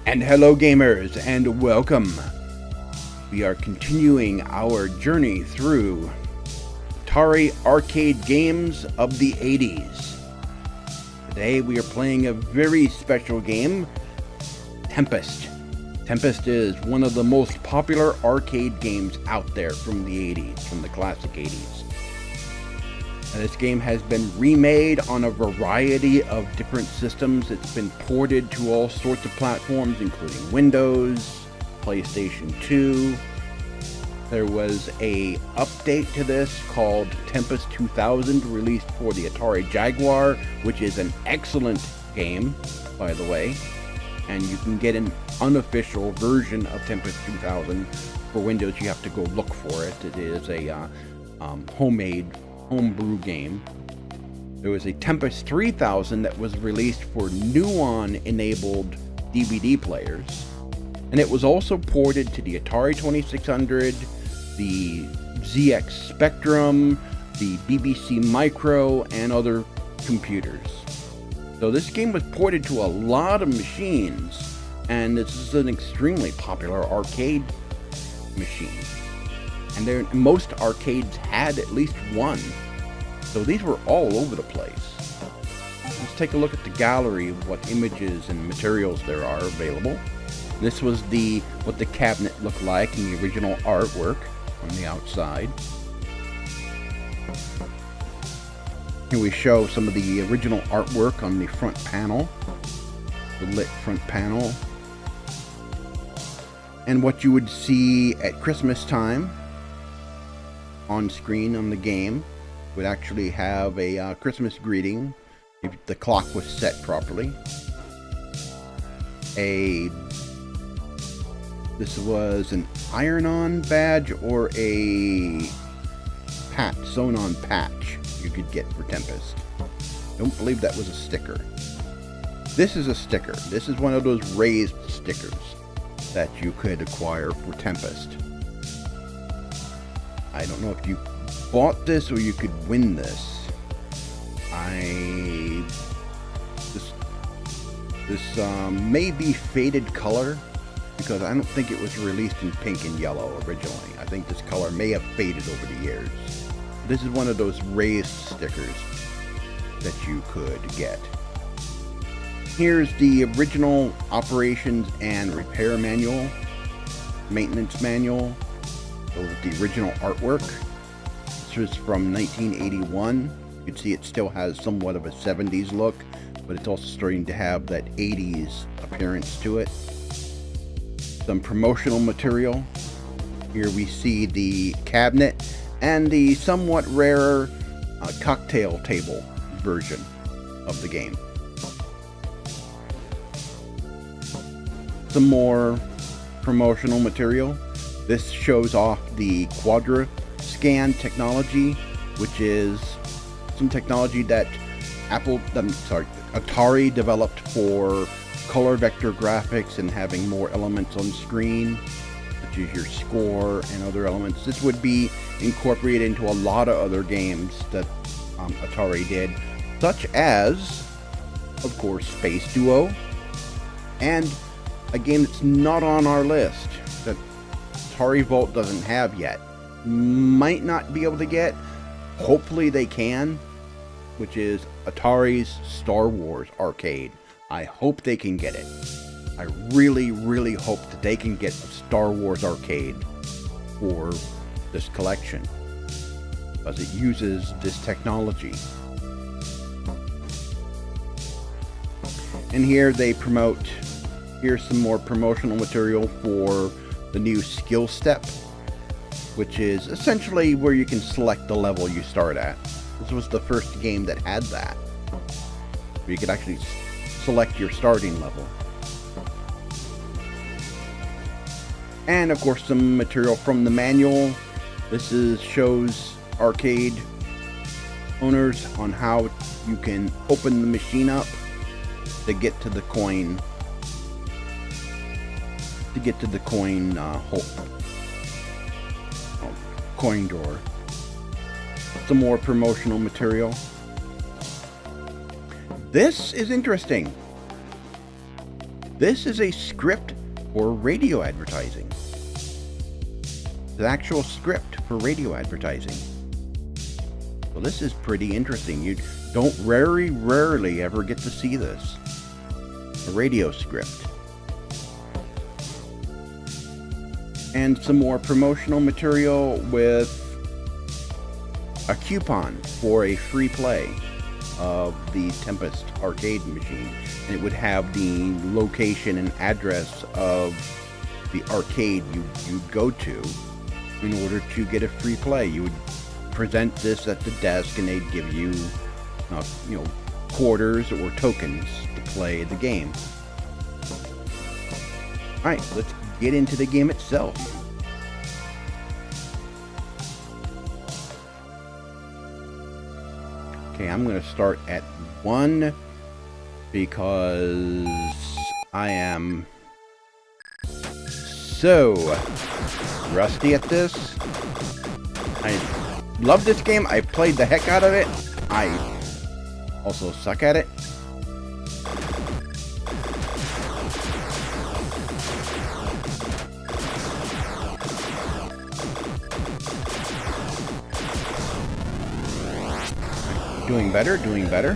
And hello gamers, and welcome. We are continuing our journey through Atari arcade games of the 80s. Today we are playing a very special game, Tempest. Tempest is one of the most popular arcade games out there from the 80s, from the classic 80s. And this game has been remade on a variety of different systems. It's been ported to all sorts of platforms, including Windows, PlayStation 2. There was a update to this called Tempest 2000, released for the Atari Jaguar, which is an excellent game, by the way. And you can get an unofficial version of Tempest 2000 for Windows. You have to go look for it. It is a homebrew game. There was a Tempest 3000 that was released for Nuon-enabled DVD players, and it was also ported to the Atari 2600, the ZX Spectrum, the BBC Micro, and other computers. So this game was ported to a lot of machines, and this is an extremely popular arcade machine. And most arcades had at least one. So these were all over the place. Let's take a look at the gallery of what images and materials there are available. This was what the cabinet looked like in the original artwork on the outside. Here we show some of the original artwork on the front panel, the lit front panel. And what you would see at Christmas time on screen on the game would actually have a Christmas greeting if the clock was set properly. This was an iron-on badge or a sewn-on patch you could get for Tempest. Don't believe that was a sticker. This is a sticker. This is one of those raised stickers that you could acquire for Tempest. I don't know if you bought this or you could win this. This may be faded color because I don't think it was released in pink and yellow originally. I think this color may have faded over the years. This is one of those raised stickers that you could get. Here's the original operations and repair manual, maintenance manual. The original artwork. This was from 1981. You can see it still has somewhat of a 70s look, but it's also starting to have that 80s appearance to it. Some promotional material. Here we see the cabinet and the somewhat rarer cocktail table version of the game. Some more promotional material. This shows off the QuadraScan technology, which is some technology that Atari developed for color vector graphics and having more elements on screen, such as your score and other elements. This would be incorporated into a lot of other games that Atari did, such as, of course, Space Duo, and a game that's not on our list that Atari Vault doesn't have yet. Might not be able to get. Hopefully they can, which is Atari's Star Wars arcade. I hope they can get it. I really, really hope that they can get a Star Wars arcade for this collection, because it uses this technology. And here they promote, here's some more promotional material for the new SkillStep, which is essentially where you can select the level you start at. This was the first game that had that, where you could actually select your starting level. And of course some material from the manual. This shows arcade owners on how you can open the machine up to get to the coin coin drawer. Some more promotional material. This is interesting. This is a script for radio advertising. It's an actual script for radio advertising. So this is pretty interesting. You don't rarely ever get to see this. A radio script. And some more promotional material with a coupon for a free play of the Tempest arcade machine. And it would have the location and address of the arcade you'd go to in order to get a free play. You would present this at the desk and they'd give you, quarters or tokens to play the game. Alright, let's get into the game itself. Okay, I'm going to start at 1 because I am so rusty at this. I love this game. I played the heck out of it. I also suck at it. Doing better, doing better.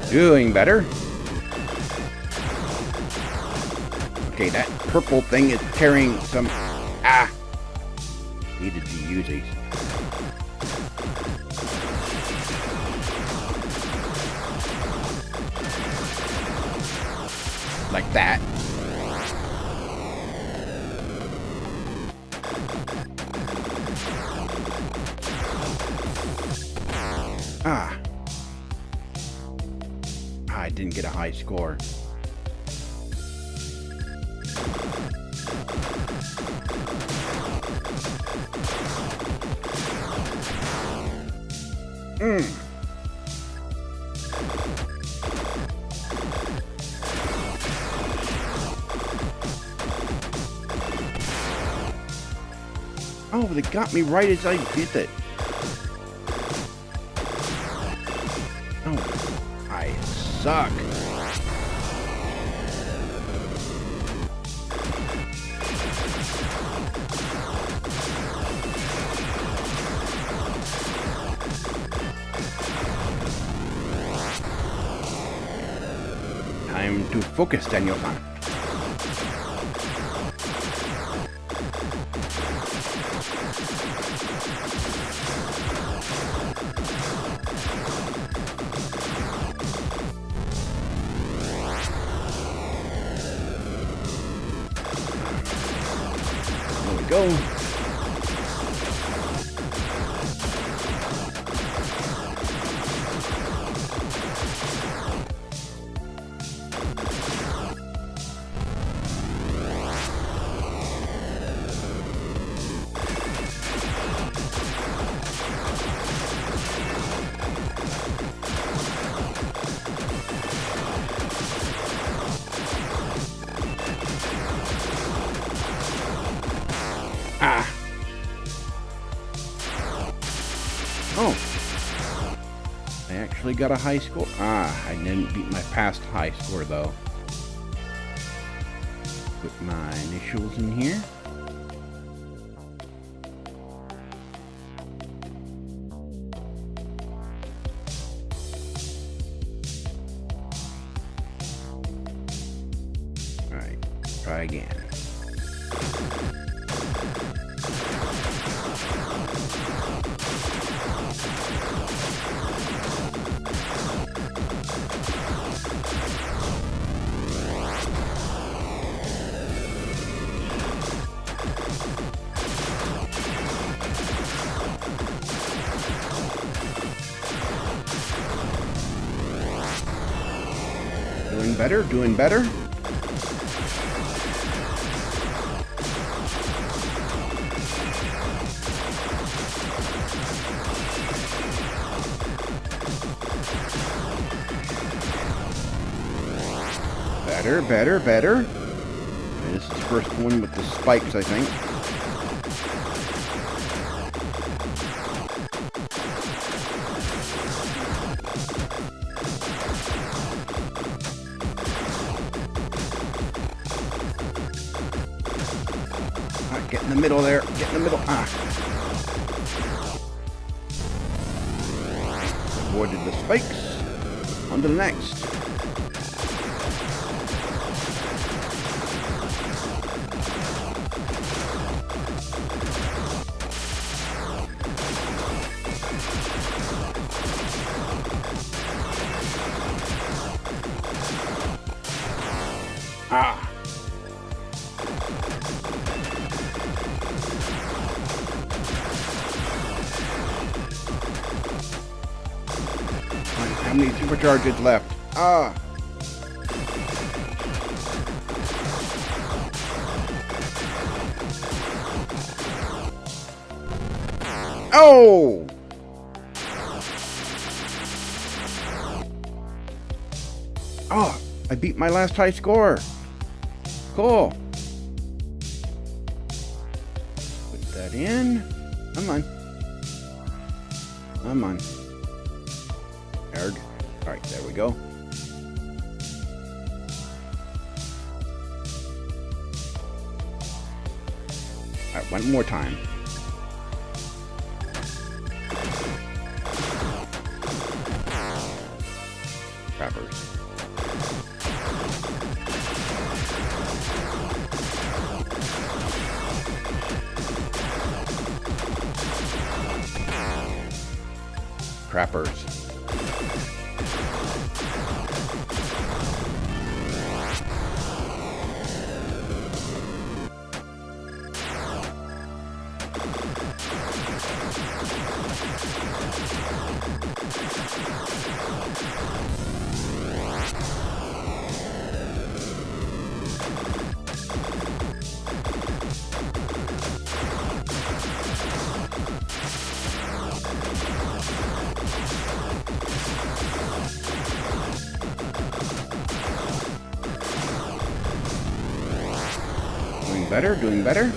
Doing better. Okay, that purple thing is tearing some... Needed to use these. Like that. I didn't get a high score. Oh, they got me right as I did it. Oh, I suck. Time to focus, Daniel-san. Go. Oh, I actually got a high score. I didn't beat my past high score though. Put my initials in here. All right, try again. Doing better, doing better. Better, better, better. This is the first one with the spikes, I think. Alright, get in the middle there. Get in the middle. Avoided the spikes. On to the next. How many supercharges left? Oh! Oh, I beat my last high score. Cool. Put that in. Come on. Come on. Alright, there we go. Alright, one more time. Trappers. Trappers. Doing better.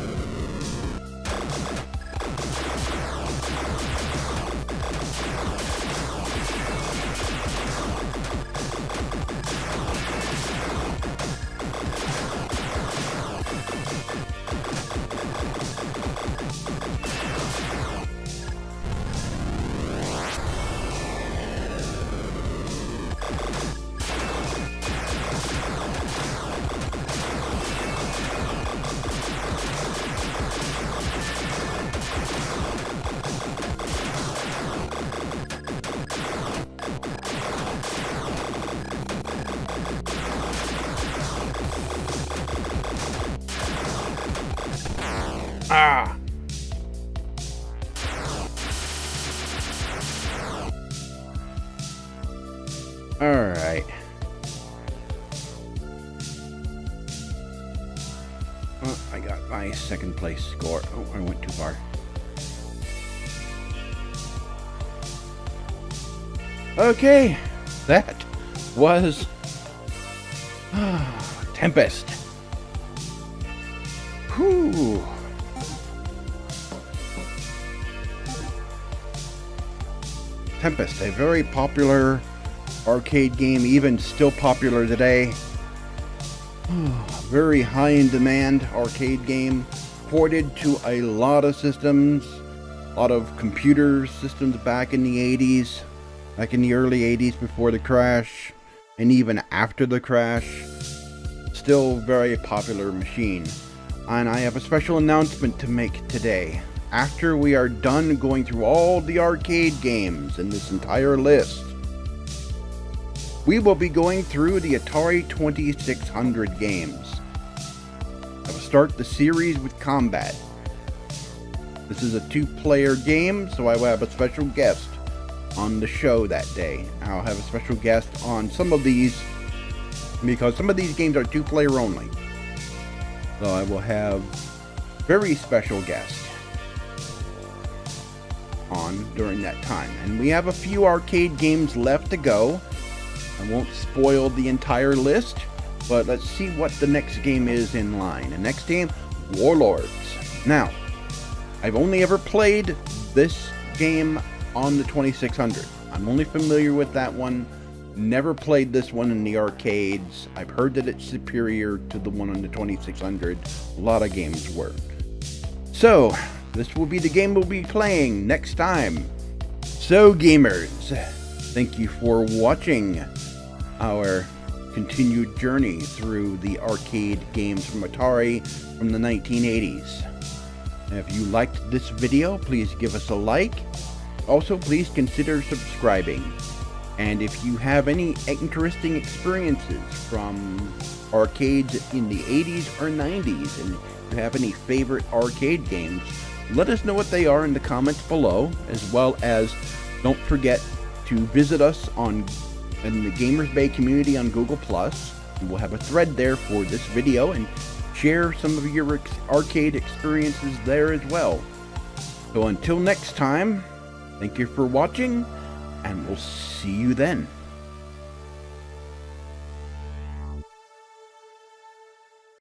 Alright. Well, I got my second place score. Oh, I went too far. Okay, that was Tempest. Whew. Tempest, a very popular arcade game, even still popular today. Very high in demand arcade game, ported to a lot of systems, a lot of computer systems back in the 80s, back in the early 80s before the crash, and even after the crash. Still very popular machine. And I have a special announcement to make today. After we are done going through all the arcade games in this entire list, we will be going through the Atari 2600 games. I will start the series with Combat. This is a 2-player game, so I will have a special guest on the show that day. I'll have a special guest on some of these, because some of these games are 2-player only. So I will have very special guests on during that time. And we have a few arcade games left to go. I won't spoil the entire list, But let's see what the next game is in line. The next game, Warlords. Now, I've only ever played this game on the 2600. I'm only familiar with that one. Never played this one in the arcades. I've heard that it's superior to the one on the 2600. A lot of games were. So, this will be the game we'll be playing next time. So, gamers, thank you for watching our continued journey through the arcade games from Atari from the 1980s. If you liked this video, please give us a like. Also, please consider subscribing. And if you have any interesting experiences from arcades in the 80s or 90s, and you have any favorite arcade games, let us know what they are in the comments below, as well as don't forget to visit us in the Gamers Bay community on Google+. We'll have a thread there for this video, and share some of your arcade experiences there as well. So until next time, thank you for watching, and we'll see you then.